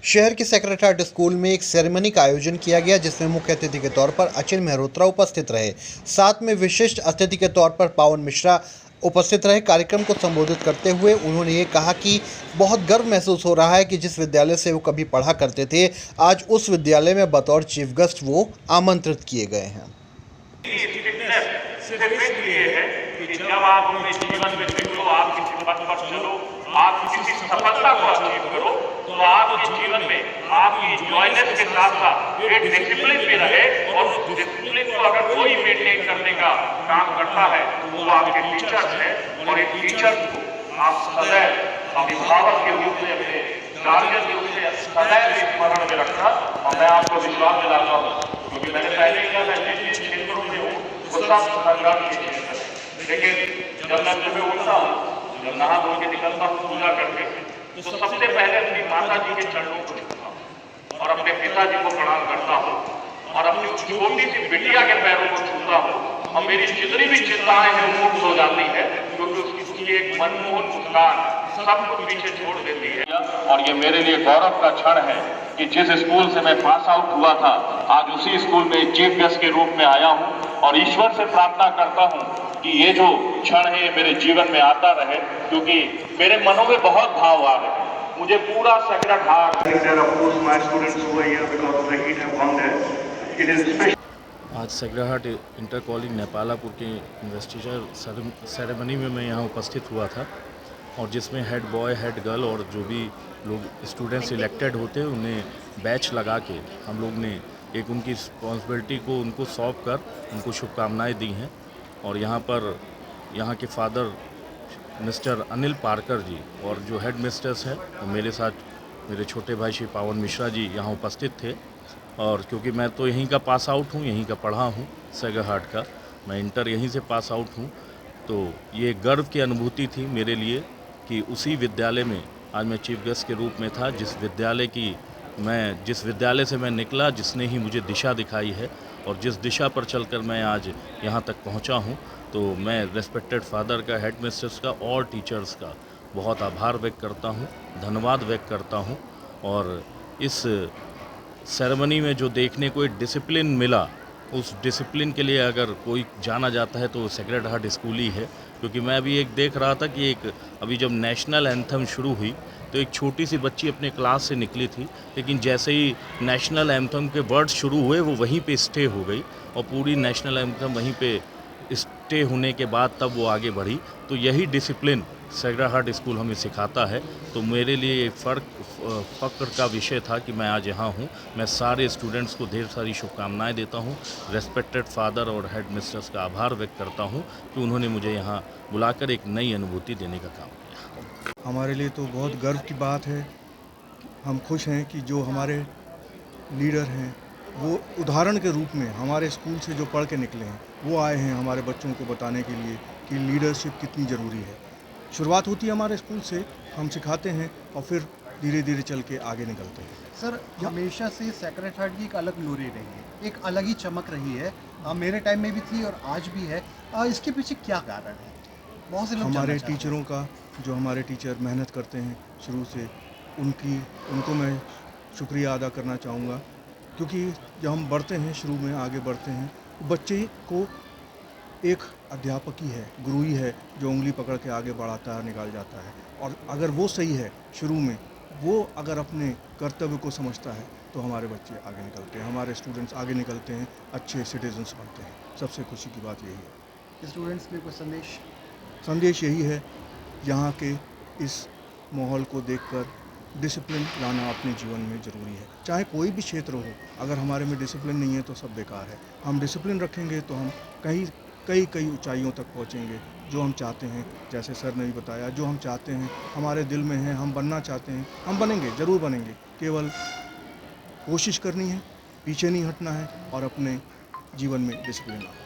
शहर के sacred heart school में एक सेरेमनी का आयोजन किया गया, जिसमें मुख्य अतिथि के तौर पर अचिल मेहरोत्रा उपस्थित रहे। साथ में विशिष्ट अतिथि के तौर पर पावन मिश्रा उपस्थित रहे। कार्यक्रम को संबोधित करते हुए उन्होंने ये कहा कि बहुत गर्व महसूस हो रहा है कि जिस विद्यालय से वो कभी पढ़ा करते थे, आज उस विद्यालय में बतौर चीफ गेस्ट वो आमंत्रित किए गए हैं। सिर्फ इसलिए है कि जब आप अपने जीवन में निकलो, आप किसी पथ पर चलो, आप किसी सफलता को अचीव करो, तो आपके जीवन में आपकी एंजॉयनेस के साथ साथ एक डिसिप्लिन भी रहे। और डिसिप्लिन को अगर कोई मेंटेन करने का काम करता है तो वो आपके टीचर्स हैं। और एक टीचर को आप सदैव अभिभावक के रूप में, अपने गार्जियन के रूप में सदैव स्मरण में रखना। और मैं आपको विश्वास दिलाता हूँ, क्योंकि मैंने पहले किया, मैं जिस क्षेत्रों में हूँ वो सब संघर्ष के क्षेत्र है। लेकिन जब मैं सुबह उठता हूँ, जब नहा धो के निकलता हूँ पूजा करके, तो सबसे पहले अपनी माता जी के चरणों को छूता हूँ और अपने पिताजी को प्रणाम करता हूँ और अपनी छोटी सी बिटिया के पैरों को छूता हूँ। और मेरी जितनी भी चिंताएं हैं वो मुक्त हो जाती है, क्योंकि उसकी एक मनमोहन मुस्कान सब कुछ पीछे छोड़ देती है। और ये मेरे लिए गौरव का क्षण है कि जिस स्कूल से मैं पास आउट हुआ था, आज उसी स्कूल में चीफ गेस्ट के रूप में आया हूँ। और ईश्वर से प्रार्थना करता हूँ कि ये जो क्षण है ये मेरे जीवन में आता रहे, क्योंकि मेरे मनों में बहुत भाव आ रहे हैं। मुझे पूरा सेक्रेड हार्ट आज सेक्रेड हार्ट इंटर कॉलेज नेपालापुर के इन्वेस्टिचर सेरेमनी में मैं यहाँ उपस्थित हुआ था, और जिसमें हेड बॉय, हेड गर्ल और जो भी लोग स्टूडेंट सिलेक्टेड होते हैं उन्हें बैच लगा के हम लोग ने एक उनकी रिस्पॉन्सिबिलिटी को उनको सौंप कर उनको शुभकामनाएं दी हैं। और यहाँ पर यहाँ के फादर मिस्टर अनिल पारकर जी और जो हेड मिस्टर्स हैं, और मेरे साथ मेरे छोटे भाई श्री पावन मिश्रा जी यहाँ उपस्थित थे। और क्योंकि मैं तो यहीं का पास आउट हूँ, यहीं का पढ़ा हूँ, सेक्रेड हार्ट का मैं इंटर यहीं से पास आउट हूँ, तो ये गर्व की अनुभूति थी मेरे लिए कि उसी विद्यालय में आज मैं चीफ गेस्ट के रूप में था, जिस विद्यालय से मैं निकला, जिसने ही मुझे दिशा दिखाई है। और जिस दिशा पर चलकर मैं आज यहाँ तक पहुँचा हूँ, तो मैं रेस्पेक्टेड फादर का, हेड मिस्टर्स का और टीचर्स का बहुत आभार व्यक्त करता हूँ, धन्यवाद व्यक्त करता हूँ। और इस सेरेमनी में जो देखने को एक डिसिप्लिन मिला, उस डिसिप्लिन के लिए अगर कोई जाना जाता है तो सेक्रेड हार्ट स्कूल ही है। क्योंकि मैं अभी एक देख रहा था कि अभी जब नेशनल एंथम शुरू हुई तो एक छोटी सी बच्ची अपने क्लास से निकली थी, लेकिन जैसे ही नेशनल एंथम के वर्ड्स शुरू हुए वो वहीं पे स्टे हो गई, और पूरी नेशनल एंथम वहीं पे स्टे होने के बाद तब वो आगे बढ़ी। तो यही डिसिप्लिन सेक्रेड हार्ट स्कूल हमें सिखाता है। तो मेरे लिए फ़ख्र का विषय था कि मैं आज यहाँ हूँ। मैं सारे स्टूडेंट्स को ढेर सारी शुभकामनाएं देता हूँ। रेस्पेक्टेड फादर और हेड मिस्टर्स का आभार व्यक्त करता हूँ कि उन्होंने मुझे यहाँ बुलाकर एक नई अनुभूति देने का काम किया। हमारे लिए तो बहुत गर्व की बात है। हम खुश हैं कि जो हमारे लीडर हैं वो उदाहरण के रूप में हमारे स्कूल से जो पढ़ के निकले हैं, वो आए हैं हमारे बच्चों को बताने के लिए कि लीडरशिप कितनी ज़रूरी है। शुरुआत होती है हमारे स्कूल से, हम सिखाते हैं और फिर धीरे धीरे चल के आगे निकलते हैं। सर, हमेशा से सेक्रेड हार्ट की एक अलग ग्लोरी रही है, एक अलग ही चमक रही है। मेरे टाइम में भी थी और आज भी है। इसके पीछे क्या कारण है? बहुत से लोग हमारे टीचरों का, जो हमारे टीचर मेहनत करते हैं शुरू से, उनको मैं शुक्रिया अदा करना चाहूँगा। क्योंकि जब हम बढ़ते हैं, शुरू में आगे बढ़ते हैं, बच्चे को एक अध्यापक ही है, गुरु ही है, जो उंगली पकड़ के आगे बढ़ाता है, निकाल जाता है। और अगर वो सही है शुरू में, वो अगर अपने कर्तव्य को समझता है, तो हमारे बच्चे आगे निकलते हैं, हमारे स्टूडेंट्स आगे निकलते हैं, अच्छे सिटीजन्स बनते हैं। सबसे खुशी की बात यही है। स्टूडेंट्स में कोई संदेश यही है, यहाँ के इस माहौल को देखकर डिसिप्लिन लाना अपने जीवन में ज़रूरी है। चाहे कोई भी क्षेत्र हो, अगर हमारे में डिसिप्लिन नहीं है तो सब बेकार है। हम डिसिप्लिन रखेंगे तो हम कई ऊंचाइयों तक पहुँचेंगे, जो हम चाहते हैं। जैसे सर ने भी बताया, जो हम चाहते हैं हमारे दिल में है, हम बनना चाहते हैं, हम बनेंगे, ज़रूर बनेंगे। केवल कोशिश करनी है, पीछे नहीं हटना है और अपने जीवन में डिसिप्लिन लाना।